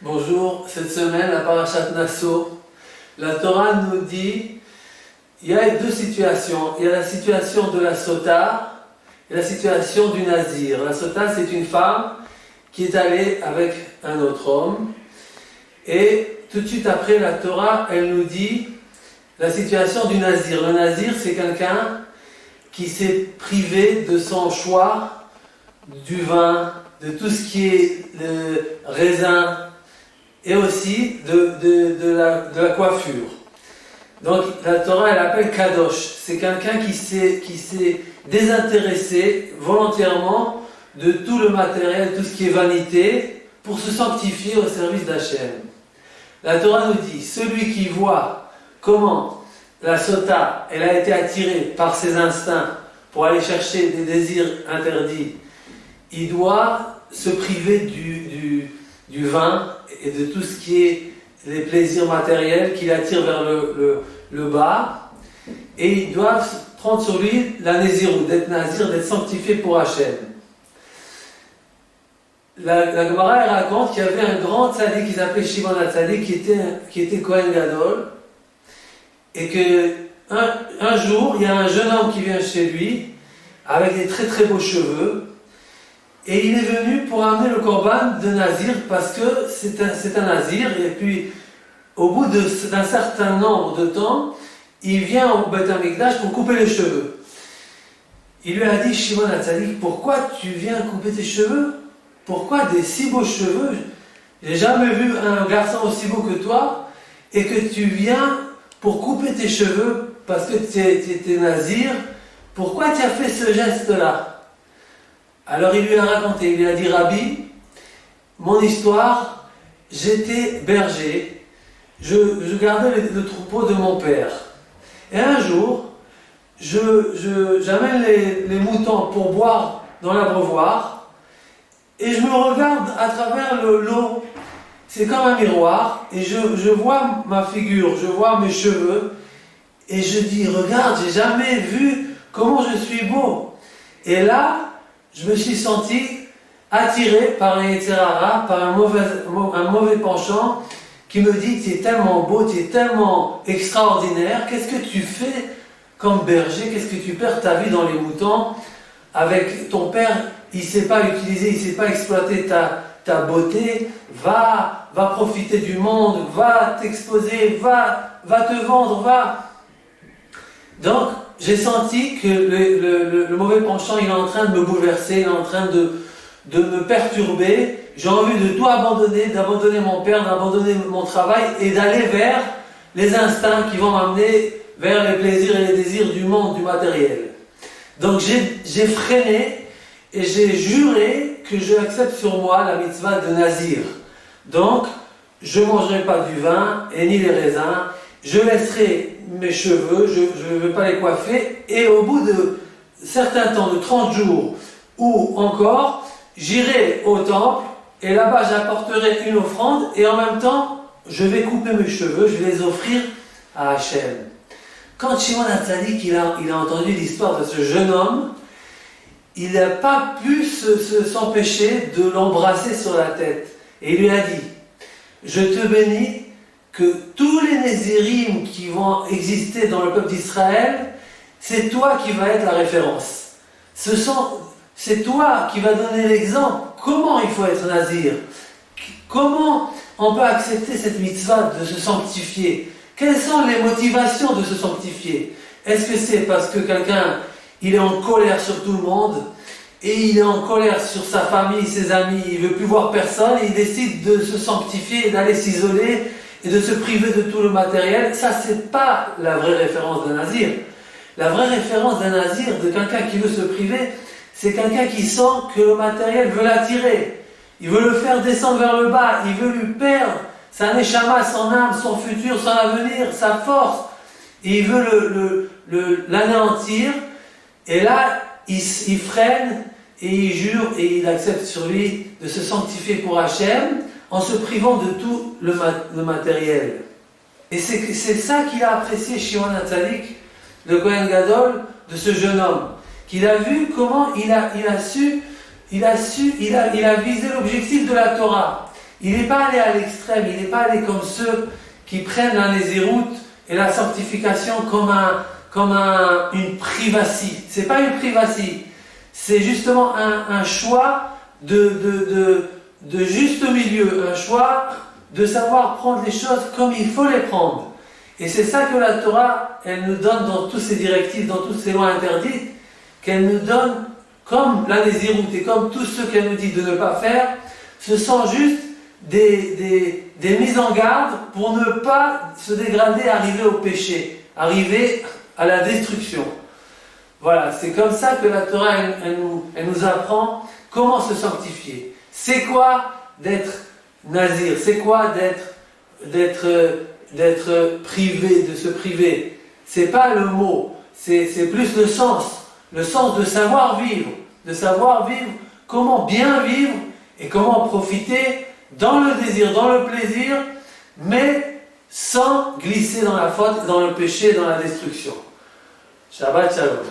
Bonjour, cette semaine, la Parashat Nasso, la Torah nous dit, il y a deux situations. Il y a la situation de la Sota et la situation du Nazir. La Sota, c'est une femme qui est allée avec un autre homme. Et tout de suite après, la Torah, elle nous dit la situation du Nazir. Le Nazir, c'est quelqu'un qui s'est privé de son choix, du vin, de tout ce qui est le raisin, et aussi de la coiffure. Donc la Torah, elle appelle Kadosh. C'est quelqu'un qui s'est désintéressé volontairement de tout le matériel, tout ce qui est vanité, pour se sanctifier au service d'Hachem. La Torah nous dit, celui qui voit comment la Sota, elle a été attirée par ses instincts pour aller chercher des désirs interdits, il doit se priver du vin et de tout ce qui est les plaisirs matériels qui l'attire vers le bas, et il doit prendre sur lui la Nézirut, d'être Nazir, d'être sanctifié pour Hachem. La Gemara elle raconte qu'il y avait un grand tzaddik qui s'appelait Shimon HaTzadik qui était Kohen Gadol, et que un jour il y a un jeune homme qui vient chez lui avec des très très beaux cheveux. Et il est venu pour amener le korban de Nazir parce que c'est un Nazir, et puis au bout d'un certain nombre de temps, il vient au Beth Amikdash pour couper les cheveux. Il lui a dit, Shimon HaTzadik, pourquoi tu viens couper tes cheveux? Pourquoi des si beaux cheveux? J'ai jamais vu un garçon aussi beau que toi, et que tu viens pour couper tes cheveux parce que tu es Nazir. Pourquoi tu as fait ce geste-là? Alors il lui a raconté, il lui a dit, Rabbi, mon histoire, j'étais berger, je gardais le troupeau de mon père. Et un jour, j'amène les moutons pour boire dans l'abreuvoir, et je me regarde à travers l'eau, c'est comme un miroir, et je vois ma figure, je vois mes cheveux, et je dis, regarde, j'ai jamais vu comment je suis beau. Et là, je me suis senti attiré par un Yetzer Hara, par un mauvais penchant qui me dit, tu es tellement beau, tu es tellement extraordinaire, qu'est-ce que tu fais comme berger, qu'est-ce que tu perds ta vie dans les moutons avec ton père, il ne sait pas utiliser, il ne sait pas exploiter ta beauté, va profiter du monde, va t'exposer, va te vendre, va. Donc, j'ai senti que le mauvais penchant, il est en train de me bouleverser, il est en train de me perturber. J'ai envie de tout abandonner, d'abandonner mon père, d'abandonner mon travail et d'aller vers les instincts qui vont m'amener vers les plaisirs et les désirs du monde, du matériel. Donc j'ai freiné et j'ai juré que je accepte sur moi la mitzvah de Nazir. Donc, je ne mangerai pas du vin et ni les raisins. Je laisserai mes cheveux, je ne vais pas les coiffer, et au bout de certains temps, de 30 jours, ou encore, j'irai au temple, et là-bas j'apporterai une offrande, et en même temps, je vais couper mes cheveux, je vais les offrir à Hachem. Quand Shimon HaTzadik il a entendu l'histoire de ce jeune homme, il n'a pas pu s'empêcher de l'embrasser sur la tête. Et il lui a dit, je te bénis, que tous les Nézirim qui vont exister dans le peuple d'Israël, c'est toi qui vas être la référence. C'est toi qui vas donner l'exemple. Comment il faut être Nazir? Comment on peut accepter cette mitzvah de se sanctifier? Quelles sont les motivations de se sanctifier? Est-ce que c'est parce que quelqu'un il est en colère sur tout le monde, et il est en colère sur sa famille, ses amis, il ne veut plus voir personne, et il décide de se sanctifier et d'aller s'isoler, et de se priver de tout le matériel? Ça, c'est pas la vraie référence d'un Nazir. La vraie référence d'un Nazir, de quelqu'un qui veut se priver, c'est quelqu'un qui sent que le matériel veut l'attirer. Il veut le faire descendre vers le bas, il veut lui perdre sa neshama, son âme, son futur, son avenir, sa force. Et il veut l'anéantir. Et là, il freine, et il jure, et il accepte sur lui de se sanctifier pour Hachem, en se privant de tout le matériel. Et c'est ça qu'il a apprécié Shimon HaTzadik, le Kohen Gadol, de ce jeune homme. Qu'il a vu comment il a visé l'objectif de la Torah. il n'est pas allé à l'extrême, il n'est pas allé comme ceux qui prennent la Nézirut et la sanctification comme une privatie. C'est pas une privatie, c'est justement un choix de juste milieu, un choix de savoir prendre les choses comme il faut les prendre. Et c'est ça que la Torah, elle nous donne dans toutes ses directives, dans toutes ses lois interdites, qu'elle nous donne comme la Nézirut et comme tout ce qu'elle nous dit de ne pas faire, ce sont juste des mises en garde pour ne pas se dégrader, arriver au péché, arriver à la destruction. Voilà, c'est comme ça que la Torah, elle nous apprend comment se sanctifier. C'est quoi d'être nazir? C'est quoi d'être privé, de se priver? C'est pas le mot, c'est plus le sens de savoir vivre, comment bien vivre et comment profiter dans le désir, dans le plaisir, mais sans glisser dans la faute, dans le péché, dans la destruction. Shabbat Shalom.